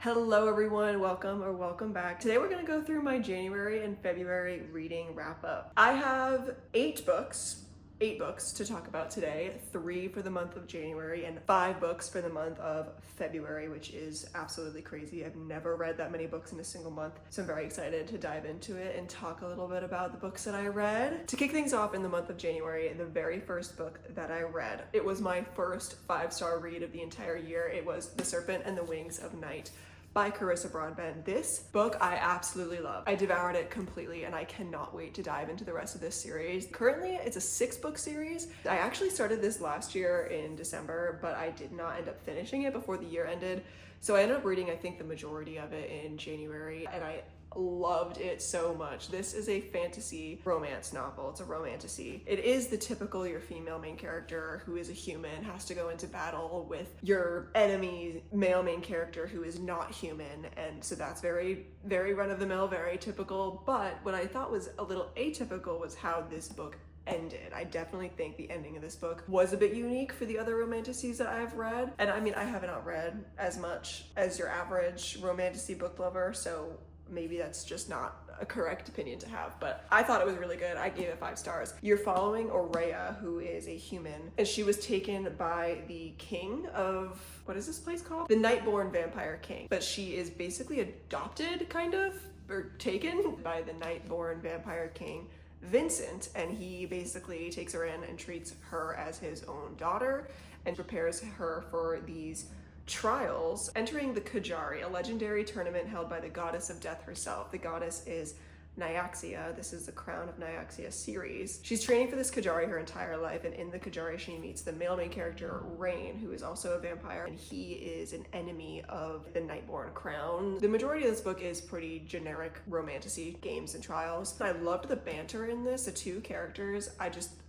Hello everyone, welcome back. Today we're gonna go through my January and February reading wrap up. I have eight books to talk about today, 3 for the month of January and 5 books for the month of February, which is absolutely crazy. I've never read that many books in a single month, so I'm very excited to dive into it and talk a little bit about the books that I read. To kick things off in the month of January, the very first book that I read, it was my first 5-star read of the entire year. It was The Serpent and the Wings of Night by Carissa Broadbent. This book I absolutely love. I devoured it completely and I cannot wait to dive into the rest of this series. Currently, it's a 6-book series. I actually started this last year in December, but I did not end up finishing it before the year ended. So I ended up reading, I think, the majority of it in January, and I loved it so much. This is a fantasy romance novel. It's a romantasy. It is the typical your female main character who is a human has to go into battle with your enemy male main character who is not human, and so that's very run-of-the-mill, very typical. But what I thought was a little atypical was how this book ended. I definitely think the ending of this book was a bit unique for the other romantasies that I've read. And I mean, I have not read as much as your average romantasy book lover, so maybe that's just not a correct opinion to have, but I thought it was really good. I gave it 5 stars. You're following Aurea, who is a human, and she was taken by the king of, what is this place called? The Nightborn Vampire King. But she is basically adopted, kind of, or taken by the Nightborn Vampire King, Vincent, and he basically takes her in and treats her as his own daughter and prepares her for these trials, entering the Kujari, a legendary tournament held by the goddess of death herself. The goddess is Nyaxia. This is the Crown of Nyaxia series. She's training for this Kujari her entire life, and in the Kujari she meets the male main character, Rain, who is also a vampire, and he is an enemy of the Nightborn Crown. The majority of this book is pretty generic romantasy, games and trials. I loved the banter in this, the two characters.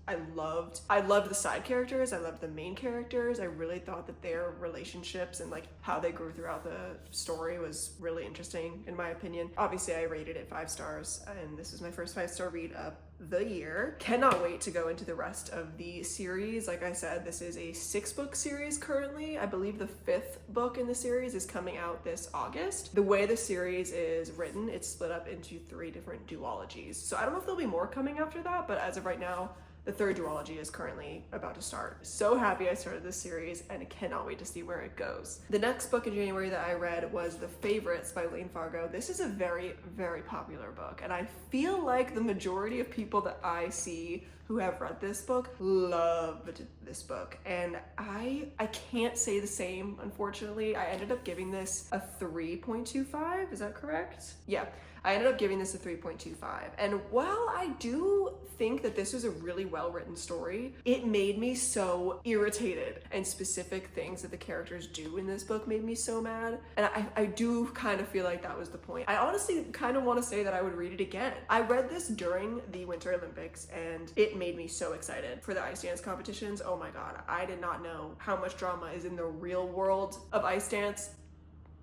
I loved the side characters. I loved the main characters. I really thought that their relationships and like how they grew throughout the story was really interesting in my opinion. Obviously I rated it 5 stars and this is my first 5-star read of the year. Cannot wait to go into the rest of the series. Like I said, this is a 6-book series currently. I believe the 5th book in the series is coming out this August. The way the series is written, it's split up into 3 different duologies. So I don't know if there'll be more coming after that, but as of right now, the 3rd duology is currently about to start. So happy I started this series and I cannot wait to see where it goes. The next book in January that I read was The Favorites by Lane Fargo. This is a very popular book, and I feel like the majority of people that I see who have read this book loved this book, and I can't say the same, unfortunately. I ended up giving this a 3.25, is that correct? Yeah. I ended up giving this a 3.25. And while I do think that this was a really well-written story, it made me so irritated, and specific things that the characters do in this book made me so mad. And I do kind of feel like that was the point. I honestly kind of want to say that I would read it again. I read this during the Winter Olympics and it made me so excited for the ice dance competitions. Oh my God, I did not know how much drama is in the real world of ice dance.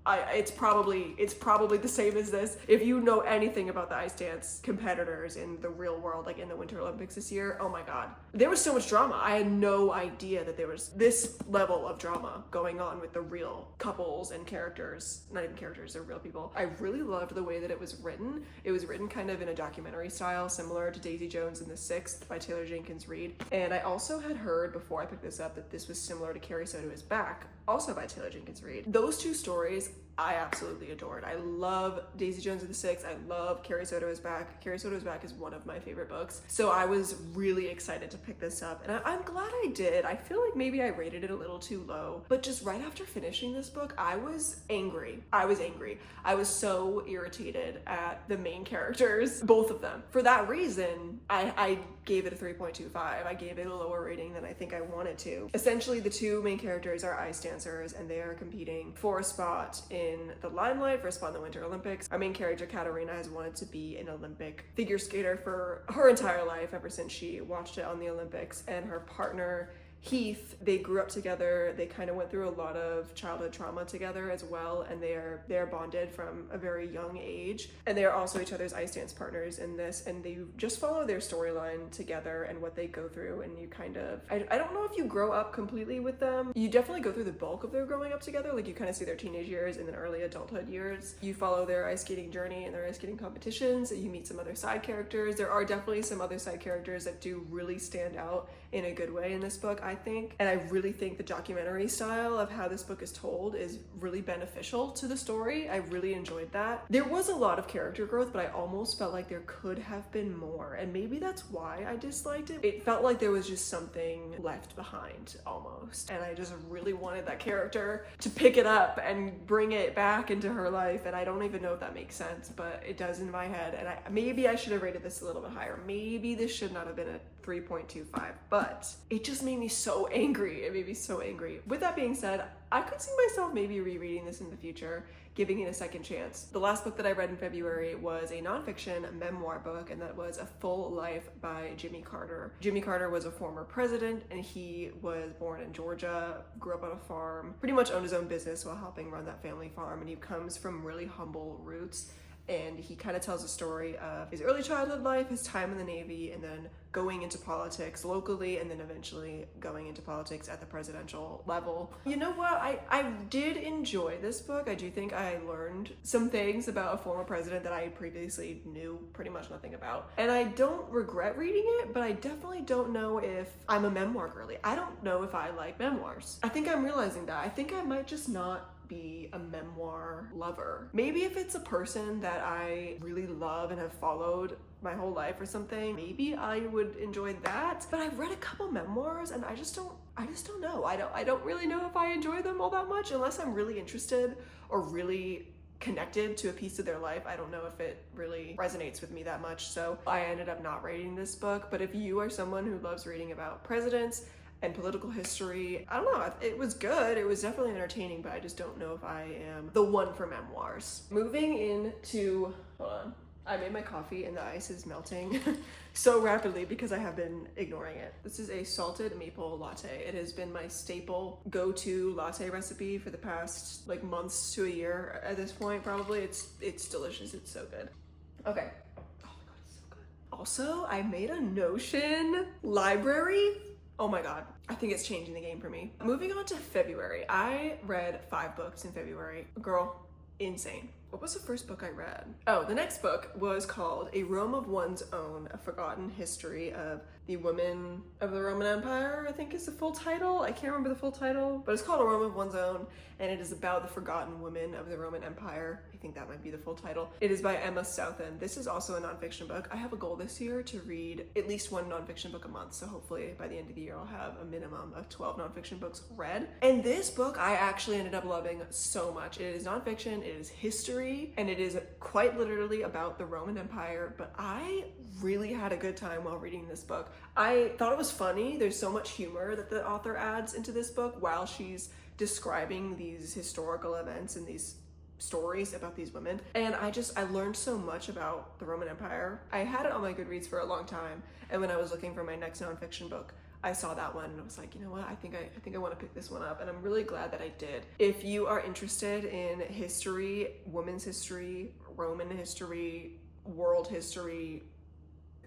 It's probably the same as this. If you know anything about the ice dance competitors in the real world, like in the Winter Olympics this year, oh my God. There was so much drama. I had no idea that there was this level of drama going on with the real couples and characters. Not even characters, they're real people. I really loved the way that it was written. It was written kind of in a documentary style, similar to Daisy Jones and the Sixth by Taylor Jenkins Reid. And I also had heard before I picked this up that this was similar to Carrie So to His Back, also by Taylor Jenkins Reid. Those 2 stories I absolutely adored. I love Daisy Jones and the Six. I love Carrie So to His Back. Carrie So to His Back is one of my favorite books. So I was really excited to pick this up, and I'm glad I did. I feel like maybe I rated it a little too low, but just right after finishing this book, I was angry. I was so irritated at the main characters, both of them. For that reason, I gave it a 3.25. I gave it a lower rating than I think I wanted to. Essentially, the 2 main characters are ice dancers, and they are competing for a spot in the limelight, for a spot in the Winter Olympics. Our main character, Katarina, has wanted to be an Olympic figure skater for her entire life, ever since she watched it on the Olympics, and her partner Heath, they grew up together. They kind of went through a lot of childhood trauma together as well, and they're bonded from a very young age. And they are also each other's ice dance partners in this, and they just follow their storyline together and what they go through. And you kind of, I don't know if you grow up completely with them. You definitely go through the bulk of their growing up together. Like, you kind of see their teenage years and then early adulthood years. You follow their ice skating journey and their ice skating competitions. You meet some other side characters. There are definitely some other side characters that do really stand out in a good way in this book, I think. And I really think the documentary style of how this book is told is really beneficial to the story. I really enjoyed that. There was a lot of character growth, but I almost felt like there could have been more, and maybe that's why I disliked it. It felt like there was just something left behind almost, and I just really wanted that character to pick it up and bring it back into her life, and I don't even know if that makes sense, but it does in my head. And maybe I should have rated this a little bit higher. Maybe this should not have been a 3.25, but it just made me so angry. It made me so angry. With that being said, I could see myself maybe rereading this in the future, giving it a second chance. The last book that I read in February was a nonfiction memoir book, and that was A Full Life by Jimmy Carter. Jimmy Carter was a former president, and he was born in Georgia, grew up on a farm, pretty much owned his own business while helping run that family farm, and he comes from really humble roots. And he kind of tells a story of his early childhood life, his time in the Navy, and then going into politics locally, and then eventually going into politics at the presidential level. You know what? I did enjoy this book. I do think I learned some things about a former president that I previously knew pretty much nothing about. And I don't regret reading it, but I definitely don't know if I'm a memoir girly. I don't know if I like memoirs. I think I'm realizing that. I think I might just not be a memoir lover. Maybe if it's a person that I really love and have followed my whole life or something, maybe I would enjoy that. But I've read a couple memoirs and I just don't know. I don't really know if I enjoy them all that much unless I'm really interested or really connected to a piece of their life. I don't know if it really resonates with me that much. So I ended up not reading this book. But if you are someone who loves reading about presidents and political history, I don't know, it was good. It was definitely entertaining, but I just don't know if I am the one for memoirs. Moving into, hold on, I made my coffee and the ice is melting so rapidly because I have been ignoring it. This is a salted maple latte. It has been my staple go-to latte recipe for the past like months to a year at this point, probably. It's delicious, it's so good. Okay. Oh my God, it's so good. Also, I made a Notion library. Oh my God, I think it's changing the game for me. Moving on to February, I read 5 books in February. Girl, insane. What was the first book I read? Oh, the next book was called A Rome of One's Own, A Forgotten History of the Women of the Roman Empire, I think is the full title. I can't remember the full title, but it's called A Rome of One's Own, and it is about the forgotten women of the Roman Empire. I think that might be the full title. It is by Emma Southon. This is also a nonfiction book. I have a goal this year to read at least 1 nonfiction book a month, so hopefully by the end of the year I'll have a minimum of 12 nonfiction books read. And this book I actually ended up loving so much. It is nonfiction, it is history, and it is quite literally about the Roman Empire, but I really had a good time while reading this book. I thought it was funny. There's so much humor that the author adds into this book while she's describing these historical events and these stories about these women. And I learned so much about the Roman Empire. I had it on my Goodreads for a long time, and when I was looking for my next nonfiction book, I saw that one and I was like, you know what, I think I want to pick this one up, and I'm really glad that I did. If you are interested in history, women's history, Roman history, world history,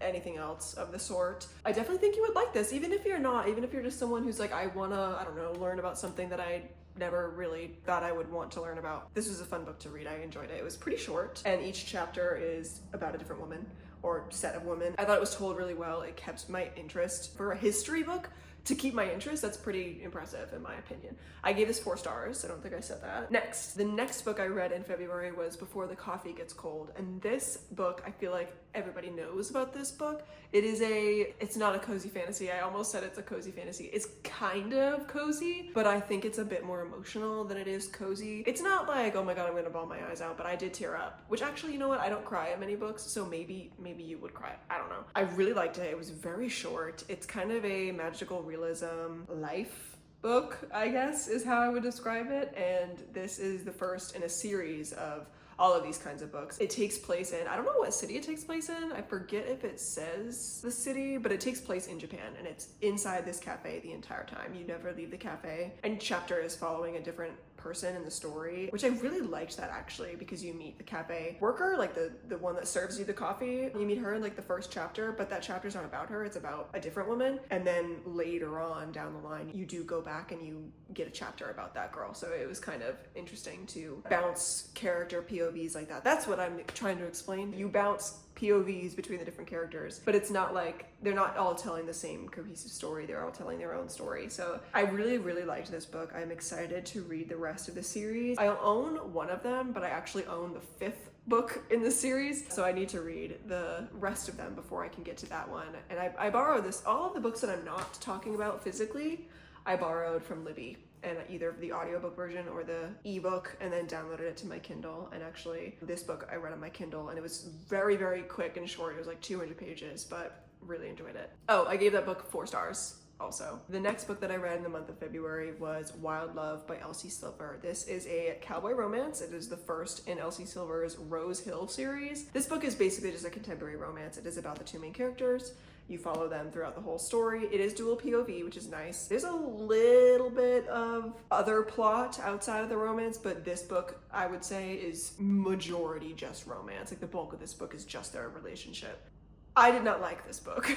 anything else of the sort, I definitely think you would like this. Even if you're not, even if you're just someone who's like, I wanna, I don't know, learn about something that I never really thought I would want to learn about. This was a fun book to read. I enjoyed it. It was pretty short, and each chapter is about a different woman or set of women. I thought it was told really well. It kept my interest. For a history book, to keep my interest, that's pretty impressive in my opinion. I gave this 4 stars. I don't think I said that. Next, the next book I read in February was Before the Coffee Gets Cold. And this book, I feel like everybody knows about this book. It's not a cozy fantasy. I almost said it's a cozy fantasy. It's kind of cozy, but I think it's a bit more emotional than it is cozy. It's not like, oh my God, I'm gonna bawl my eyes out, but I did tear up, which actually, you know what? I don't cry at many books, so maybe you would cry. I don't know. I really liked it. It was very short. It's kind of a magical realism life book, I guess, is how I would describe it. And this is the first in a series of all of these kinds of books. It takes place in, I don't know what city it takes place in. I forget if it says the city, but it takes place in Japan, and it's inside this cafe the entire time. You never leave the cafe, and each chapter is following a different person in the story, which I really liked that actually, because you meet the cafe worker, like the one that serves you the coffee. You meet her in like the first chapter, but that chapter's not about her, it's about a different woman. And then later on down the line, you do go back and you get a chapter about that girl. So it was kind of interesting to bounce character POVs like that. That's what I'm trying to explain. You bounce POVs between the different characters, but it's not like they're not all telling the same cohesive story. They're all telling their own story. So I really, really liked this book. I'm excited to read the rest of the series. I own one of them, but I actually own the 5th book in the series, so I need to read the rest of them before I can get to that one. And I borrowed this, all of the books that I'm not talking about physically, I borrowed from Libby, and either the audiobook version or the ebook, and then downloaded it to my Kindle. And actually this book I read on my Kindle, and it was very, very quick and short. It was like 200 pages, but really enjoyed it. Oh, I gave that book 4 stars also. The next book that I read in the month of February was Wild Love by Elsie Silver. This is a cowboy romance. It is the first in Elsie Silver's Rose Hill series. This book is basically just a contemporary romance. It is about the 2 main characters. You follow them throughout the whole story. It is dual POV, which is nice. There's a little bit of other plot outside of the romance, but this book, I would say, is majority just romance. Like the bulk of this book is just their relationship. I did not like this book.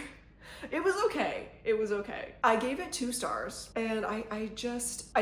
It was okay. It was okay. I gave it 2 stars, and I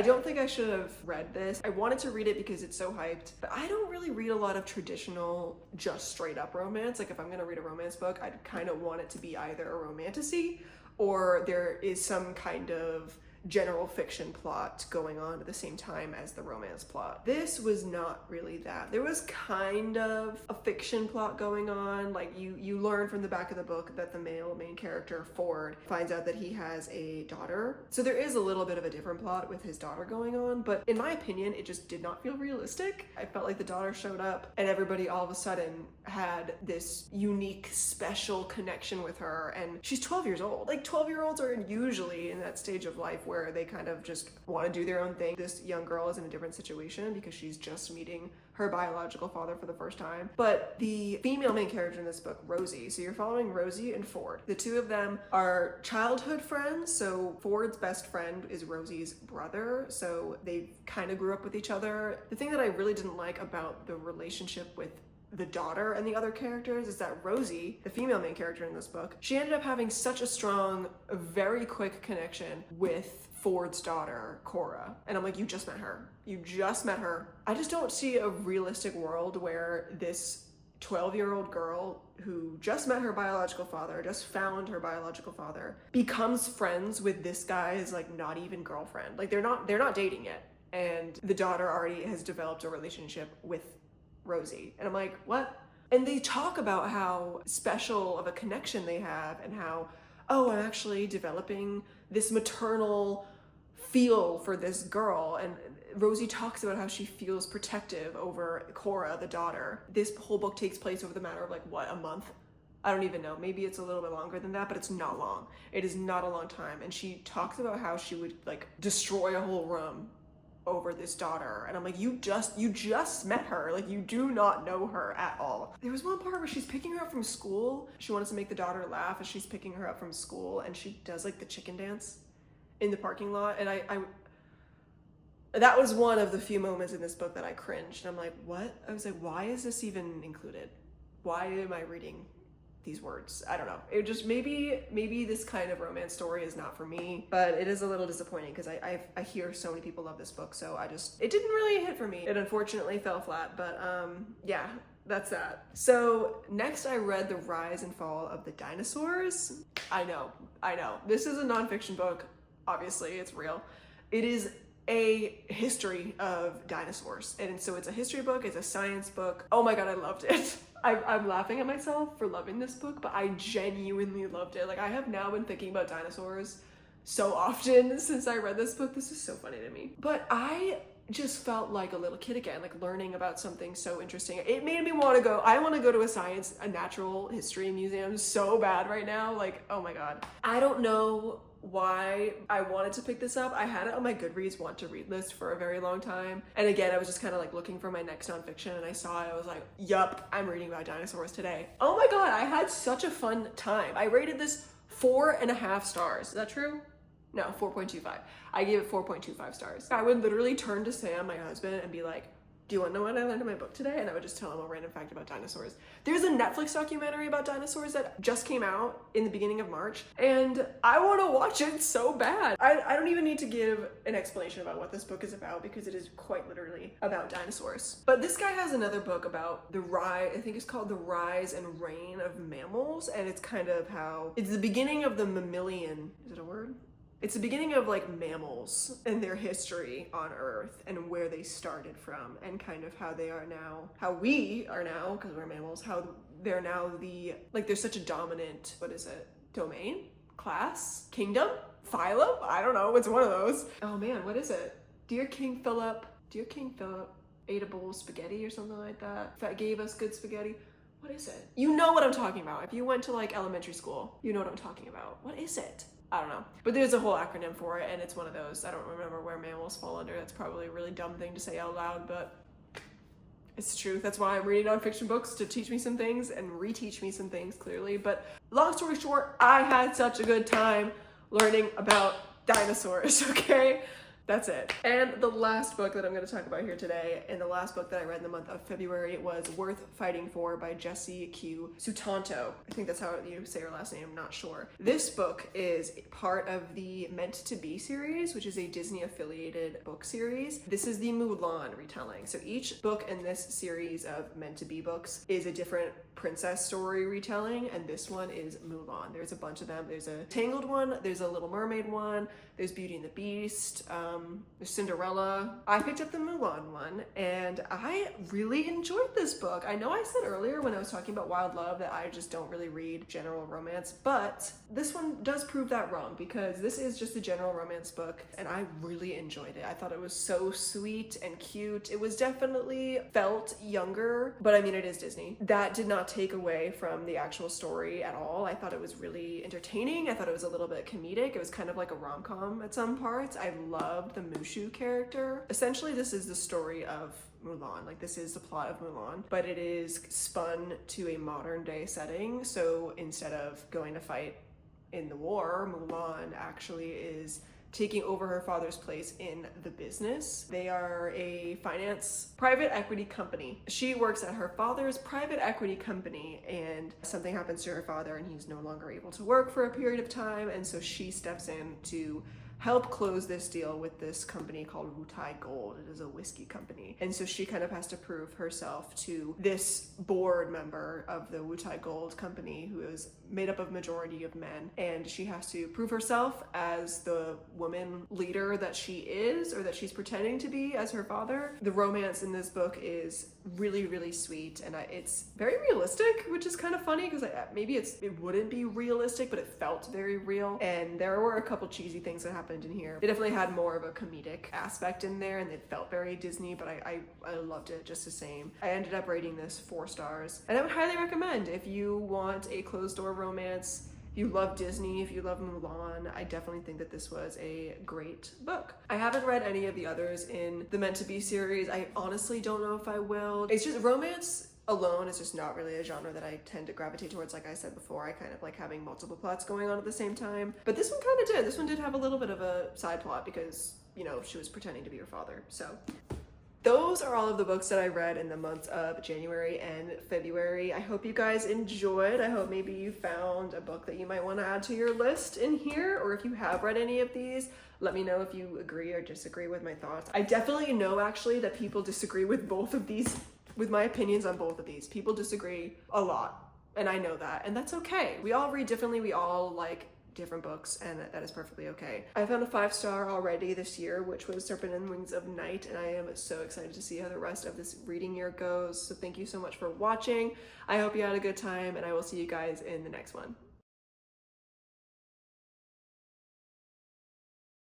don't think I should have read this. I wanted to read it because it's so hyped, but I don't really read a lot of traditional, just straight up romance. Like if I'm gonna read a romance book, I'd kind of want it to be either a romantasy or there is some kind of general fiction plot going on at the same time as the romance plot. This was not really that. There was kind of a fiction plot going on. Like you learn from the back of the book that the male main character, Ford, finds out that he has a daughter. So there is a little bit of a different plot with his daughter going on, but in my opinion, it just did not feel realistic. I felt like the daughter showed up and everybody all of a sudden had this unique, special connection with her, and she's 12 years old. Like 12-year-olds are usually in that stage of life where they kind of just want to do their own thing. This young girl is in a different situation because she's just meeting her biological father for the first time. But the female main character in this book, Rosie, so you're following Rosie and Ford. The 2 of them are childhood friends. So Ford's best friend is Rosie's brother, so they kind of grew up with each other. The thing that I really didn't like about the relationship with the daughter and the other characters is that Rosie, the female main character in this book, she ended up having such a strong, very quick connection with Ford's daughter, Cora. And I'm like, you just met her. You just met her. I just don't see a realistic world where this 12-year-old girl who just met her biological father, just found her biological father, becomes friends with this guy's like not even girlfriend. Like they're not dating yet. And the daughter already has developed a relationship with Rosie. And I'm like, what? And they talk about how special of a connection they have and how, oh, I'm actually developing this maternal feel for this girl. And Rosie talks about how she feels protective over Cora, the daughter. This whole book takes place over the matter of like, what, a month? I don't even know. Maybe it's a little bit longer than that, but it's not long. It is not a long time. And she talks about how she would like destroy a whole room over this daughter, and I'm like, you just met her, like you do not know her at all. There was one part where she's picking her up from school. She wanted to make the daughter laugh as she's picking her up from school, and she does like the chicken dance in the parking lot, and I that was one of the few moments in this book that I cringed. And I'm like, what? I was like, why is this even included? Why am I reading these words? I don't know. It just maybe this kind of romance story is not for me, but it is a little disappointing because I hear so many people love this book, so it didn't really hit for me. It unfortunately fell flat, but yeah, that's that. So next I read The Rise and Fall of the Dinosaurs. I know. This is a nonfiction book. Obviously, it's real. It is a history of dinosaurs, and so it's a history book, it's a science book. Oh my god, I loved it. I'm laughing at myself for loving this book, but I genuinely loved it. Like, I have now been thinking about dinosaurs so often since I read this book. This is so funny to me. But I just felt like a little kid again, like learning about something so interesting. It made me want to go. I want to go to a natural history museum so bad right now. Like, oh my god. I don't know why I wanted to pick this up. I had it on my Goodreads want to read list for a very long time. And again, I was just kind of like looking for my next nonfiction, and I saw it. I was like, yup, I'm reading about dinosaurs today. Oh my God, I had such a fun time. I rated this 4.5 stars. Is that true? No, 4.25. I gave it 4.25 stars. I would literally turn to Sam, my husband, and be like, do you want to know what I learned in my book today? And I would just tell him a random fact about dinosaurs. There's a Netflix documentary about dinosaurs that just came out in the beginning of March, and I want to watch it so bad. I don't even need to give an explanation about what this book is about, because it is quite literally about dinosaurs. But this guy has another book about the rise, I think it's called The Rise and Reign of Mammals, and it's kind of how, it's the beginning of the mammalian, is it a word? It's the beginning of like mammals and their history on Earth and where they started from, and kind of how they are now, how we are now, because we're mammals, how they're now there's such a dominant, what is it? Domain? Class? Kingdom? Phylum? I don't know, it's one of those. Oh man, what is it? Dear King Philip ate a bowl of spaghetti or something like that. That gave us good spaghetti. What is it? You know what I'm talking about. If you went to like elementary school, you know what I'm talking about. What is it? I don't know. But there's a whole acronym for it, and it's one of those. I don't remember where mammals fall under. That's probably a really dumb thing to say out loud, but it's the truth. That's why I'm reading nonfiction books, to teach me some things and reteach me some things, clearly. But long story short, I had such a good time learning about dinosaurs, okay? That's it. And the last book that I'm going to talk about here today, and the last book that I read in the month of February, was Worth Fighting For by Jessie Q. Sutanto. I think that's how you say her last name, I'm not sure. This book is part of the Meant to Be series, which is a Disney affiliated book series. This is the Mulan retelling. So each book in this series of Meant to Be books is a different princess story retelling, and this one is Mulan. There's a bunch of them. There's a Tangled one, there's a Little Mermaid one, there's Beauty and the Beast, there's Cinderella. I picked up the Mulan one, and I really enjoyed this book. I know I said earlier when I was talking about Wild Love that I just don't really read general romance, but this one does prove that wrong, because this is just a general romance book, and I really enjoyed it. I thought it was so sweet and cute. It was definitely felt younger, but I mean, it is Disney. That did not take away from the actual story at all. I thought it was really entertaining. I thought it was a little bit comedic. It was kind of like a rom-com at some parts. I loved the Mushu character. Essentially, this is the story of Mulan. Like, this is the plot of Mulan, but it is spun to a modern day setting. So instead of going to fight in the war, Mulan actually is taking over her father's place in the business. They are a private equity company. She works at her father's private equity company, and something happens to her father and he's no longer able to work for a period of time, and so she steps in to help close this deal with this company called Wutai Gold. It is a whiskey company. And so she kind of has to prove herself to this board member of the Wutai Gold company, who is made up of majority of men. And she has to prove herself as the woman leader that she is, or that she's pretending to be as her father. The romance in this book is really, really sweet, and it's very realistic, which is kind of funny, because maybe it wouldn't be realistic, but it felt very real. And there were a couple cheesy things that happened in here. It definitely had more of a comedic aspect in there, and it felt very Disney, but I loved it just the same. I ended up rating this 4 stars, and I would highly recommend, if you want a closed door romance, if you love Disney, if you love Mulan, I definitely think that this was a great book. I haven't read any of the others in the Meant to Be series. I honestly don't know if I will. It's just romance alone is just not really a genre that I tend to gravitate towards. Like I said before, I kind of like having multiple plots going on at the same time. But this one kind of did. This one did have a little bit of a side plot, because, you know, she was pretending to be her father. So those are all of the books that I read in the months of January and February. I hope you guys enjoyed. I hope maybe you found a book that you might want to add to your list in here, or if you have read any of these, let me know if you agree or disagree with my thoughts. I definitely know, actually, that people disagree with both of these, with my opinions on both of these. People disagree a lot, and I know that, and that's okay. We all read differently. We all like different books, and that is perfectly okay. I found a 5-star already this year, which was Serpent and Wings of Night, and I am so excited to see how the rest of this reading year goes. So thank you so much for watching. I hope you had a good time, and I will see you guys in the next one.